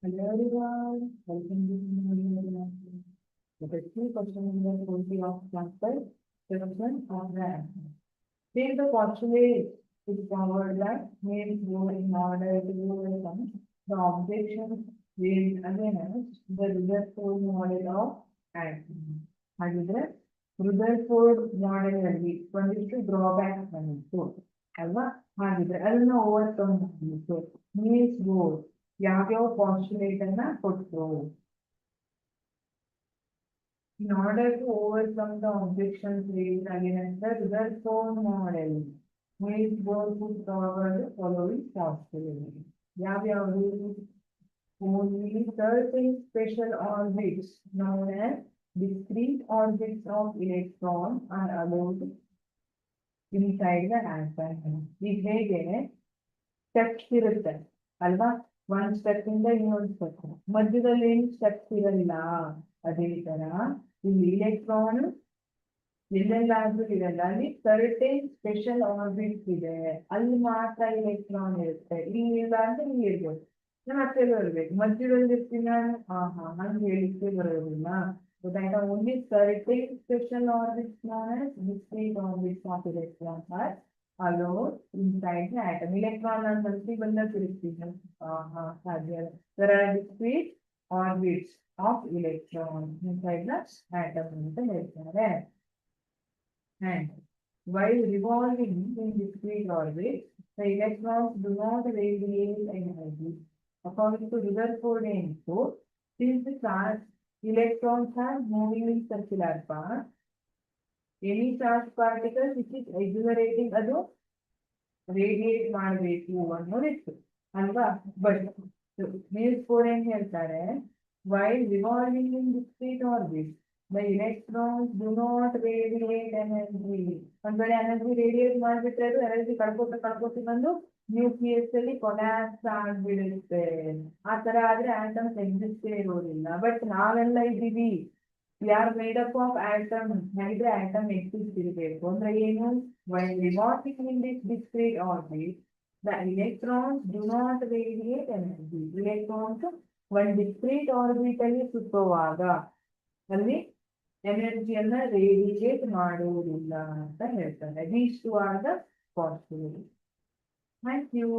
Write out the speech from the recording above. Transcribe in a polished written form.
Hello everyone, welcome to the first question in the quality of transfer section of the answer. Take the postulate is forward that may go in order to overcome the objections raised against the Rutherford model of action. ಹಾಗಿದ್ರೆ Rutherford model ಅಲ್ಲಿ ಒಂದಿಷ್ಟು drawback ಬಂದಿತ್ತು ಅಲ್ವಾ? ಹಾಗಿದ್ರೆ ಅದನ್ನ overcome ಮಾಡಲಿಕ್ಕೆ Niels bore ಯಾವ್ಯಾವ postulate ಅನ್ನ ಕೊಟ್ಟರು? In order to overcome the objections raised against the Rutherford model, Niels Bohr put forward the following postulate. ಯಾವ್ಯಾವುದು? Only certain special orbits known as discrete orbits of electrons are allowed inside the atom. ಈಗ ಹೇಗೆ steps ಇರುತ್ತೆ ಅಲ್ವಾ? ಒಂದ್ step ಇಂದ ಇನ್ನೊಂದು step, ಮಧ್ಯದಲ್ಲಿ ಏನು ಸ್ಟೆಪ್ಸ್ ಇರಲ್ಲ. ಅದೇ ತರ ಇಲ್ಲಿ ಇಲೆಕ್ಟ್ರಾನ್ ಎಲ್ಲೆಲ್ಲಾದ್ರೂ ಇರಲ್ಲ, ಅಲ್ಲಿ ಸರ್ಟೇನ್ ಸ್ಪೆಷಲ್ ಆರ್ಬಿಟ್ಸ್ ಇದೆ, ಅಲ್ಲಿ ಮಾತ್ರ ಇಲೆಕ್ಟ್ರಾನ್ ಇರುತ್ತೆ. ಇಲ್ಲಿ ಇಲ್ಲ ಅಂದ್ರೆ ಇಲ್ಲಿ ಇರ್ಬೋದು, ಮತ್ತೆ ಬರ್ಬೇಕು. ಮಧ್ಯದಲ್ಲಿ ಇರ್ತೀನಿ ನಾನು, ಹಂಗೆ ಹೇಳಿಕ್ಕೆ ಬರೋದಿಲ್ಲ. ಗೊತ್ತಾಯ್ತಾ? Only certain special orbits known as discrete orbits of electrons are allowed inside the atom. Electron and multi ಬಂದ ತಿರುಗ್ತೀನಿ. ಸಾಧ್ಯ. There are discrete orbits of electrons inside the atom ಅಂತ ಹೇಳ್ತಾರೆ. And while revolving in discrete orbits, the electrons do not radiate energy. According to Rutherford input, since the charge electrons are moving in circular path, any charge particle which is accelerating ಅದು radiate ಮಾಡಬೇಕು ಅನ್ನೋದಿತ್ತು ಅಲ್ವಾ? But Niels bore ಏನ್ ಹೇಳ್ತಾರೆ, while revolving in discrete orbits, the electrons do not radiate energy. ಒಂದ್ ವೇಳೆ energy radiate ಮಾಡ್ಬಿಟ್ರೆ ಅದು energy ಕಳ್ಕೊತ ಬಂದು ನ್ಯೂಕ್ಲಿಯಸ್ ಅಲ್ಲಿ ಕೊಲ್ಯಾಪ್ಸ್ ಆಗ್ಬಿಡುತ್ತೆ. ಆ ತರ ಆದ್ರೆ ಆಟಮ್ಸ್ ಎಕ್ಸಿಸ್ಟೇ ಇರೋದಿಲ್ಲ. ಬಟ್ ನಾವೆಲ್ಲ ಇದ್ದೀವಿ, we are made up of atoms. ಹಾಗಿದ್ರೆ ಆಟಮ್ ಎಕ್ಸಿಸ್ಟ್ ಇರಬೇಕು ಅಂದ್ರೆ ಏನು? While revolving in this discrete orbit, the electrons do not radiate energy. Electrons ಒಂದು ಡಿಸ್ಕ್ರೀಟ್ ಆರ್ಬಿಟ್ ಅಲ್ಲಿ ಸುತ್ತುವಾಗ ಅಲ್ಲಿ ಎನರ್ಜಿಯನ್ನ ರೇಡಿಯೇಟ್ ಮಾಡುವುದಿಲ್ಲ ಅಂತ ಹೇಳ್ತಾರೆ. These two are the postulates. Thank you.